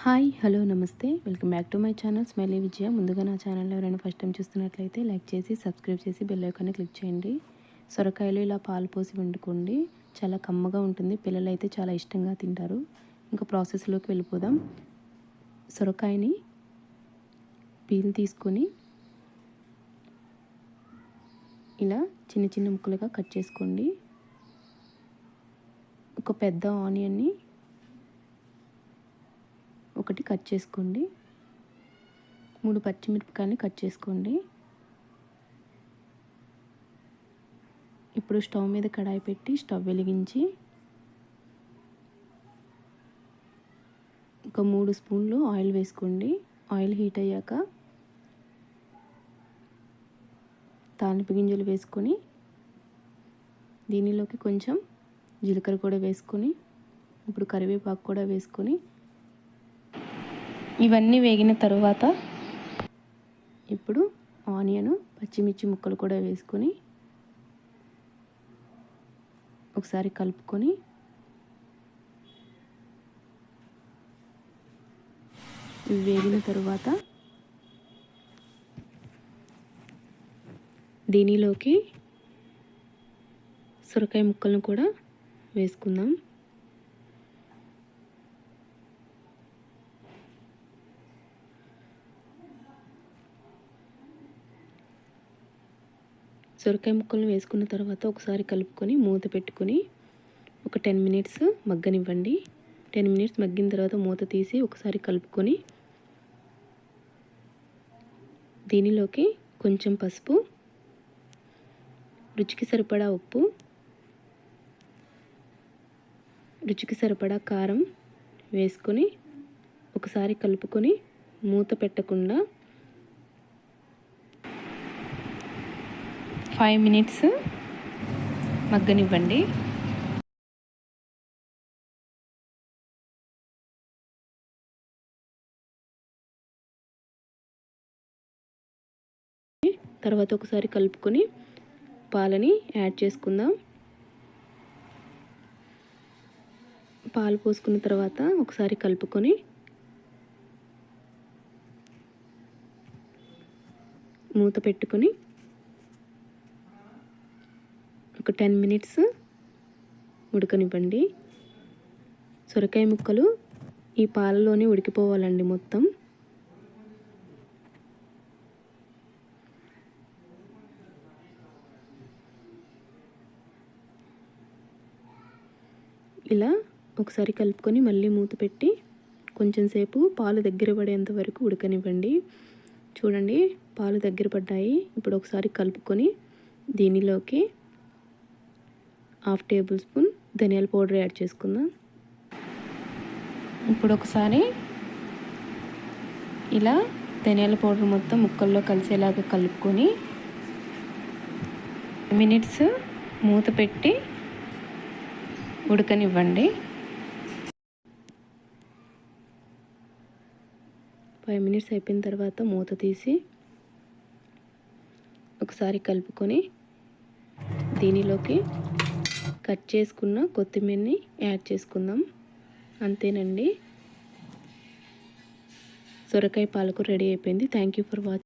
Hi hello నమస్తే welcome back to my channel smiley Vijaya. ముందుగా నా ఛానల్లో ఎవరైనా ఫస్ట్ టైం చూస్తున్నట్లయితే లైక్ చేసి సబ్స్క్రైబ్ చేసి బెల్ ఐకాన్ని క్లిక్ చేయండి. సొరకాయలు ఇలా పాలు పోసి వండుకోండి, చాలా కమ్మగా ఉంటుంది. పిల్లలు అయితే చాలా ఇష్టంగా తింటారు. ఇంకా ప్రాసెస్లోకి వెళ్ళిపోదాం. సొరకాయని పీల్ తీసుకొని ఇలా చిన్న చిన్న ముక్కలుగా కట్ చేసుకోండి. ఒక పెద్ద ఆనియన్ని ఒకటి కట్ చేసుకోండి. 3 పచ్చిమిరపకాయలని కట్ చేసుకోండి. ఇప్పుడు స్టవ్ మీద కడాయి పెట్టి స్టవ్ వెలిగించి ఒక 3 స్పూన్లు ఆయిల్ వేసుకోండి. ఆయిల్ హీట్ అయ్యాక తాలింపు గింజలు వేసుకొని దీనిలోకి కొంచెం జీలకర్ర కూడా వేసుకొని ఇప్పుడు కరివేపాకు కూడా వేసుకొని ఇవన్నీ వేగిన తర్వాత ఇప్పుడు ఆనియన్ పచ్చిమిర్చి ముక్కలు కూడా వేసుకొని ఒకసారి కలుపుకొని ఇవి వేగిన తర్వాత దీనిలోకి సొరకాయ ముక్కలను కూడా వేసుకుందాం. సొరకాయ ముక్కలను వేసుకున్న తర్వాత ఒకసారి కలుపుకొని మూత పెట్టుకొని ఒక 10 మినిట్స్ మగ్గనివ్వండి. 10 మినిట్స్ మగ్గిన తర్వాత మూత తీసి ఒకసారి కలుపుకొని దీనిలోకి కొంచెం పసుపు, రుచికి సరిపడా ఉప్పు, రుచికి సరిపడా కారం వేసుకొని ఒకసారి కలుపుకొని మూత పెట్టకుండా 5 మినిట్స్ మగ్గనివ్వండి. తర్వాత ఒకసారి కలుపుకొని పాలని యాడ్ చేసుకుందాం. పాలు పోసుకున్న తర్వాత ఒకసారి కలుపుకొని మూత పెట్టుకొని ఒక 10 మినిట్స్ ఉడకనివ్వండి. సొరకాయ ముక్కలు ఈ పాలలోనే ఉడికిపోవాలండి మొత్తం. ఇలా ఒకసారి కలుపుకొని మళ్ళీ మూత పెట్టి కొంచెం సేపు పాలు దగ్గర పడేంత వరకు ఉడకనివ్వండి. చూడండి, పాలు దగ్గర పడ్డాయి. ఇప్పుడు ఒకసారి కలుపుకొని దీనిలోకి 1/2 టేబుల్ స్పూన్ ధనియాల పౌడర్ యాడ్ చేసుకుందాం. ఇప్పుడు ఒకసారి ఇలా ధనియాల పౌడర్ మొత్తం ముక్కల్లో కలిసేలాగా కలుపుకొని మినిట్స్ మూత పెట్టి ఉడకనివ్వండి. 5 మినిట్స్ అయిపోయిన తర్వాత మూత తీసి ఒకసారి కలుపుకొని దీనిలోకి కట్ చేసుకున్న కొత్తిమీరని యాడ్ చేసుకుందాం. అంతేనండి, సొరకాయ పాలకూర రెడీ అయిపోయింది. Thank you for watching.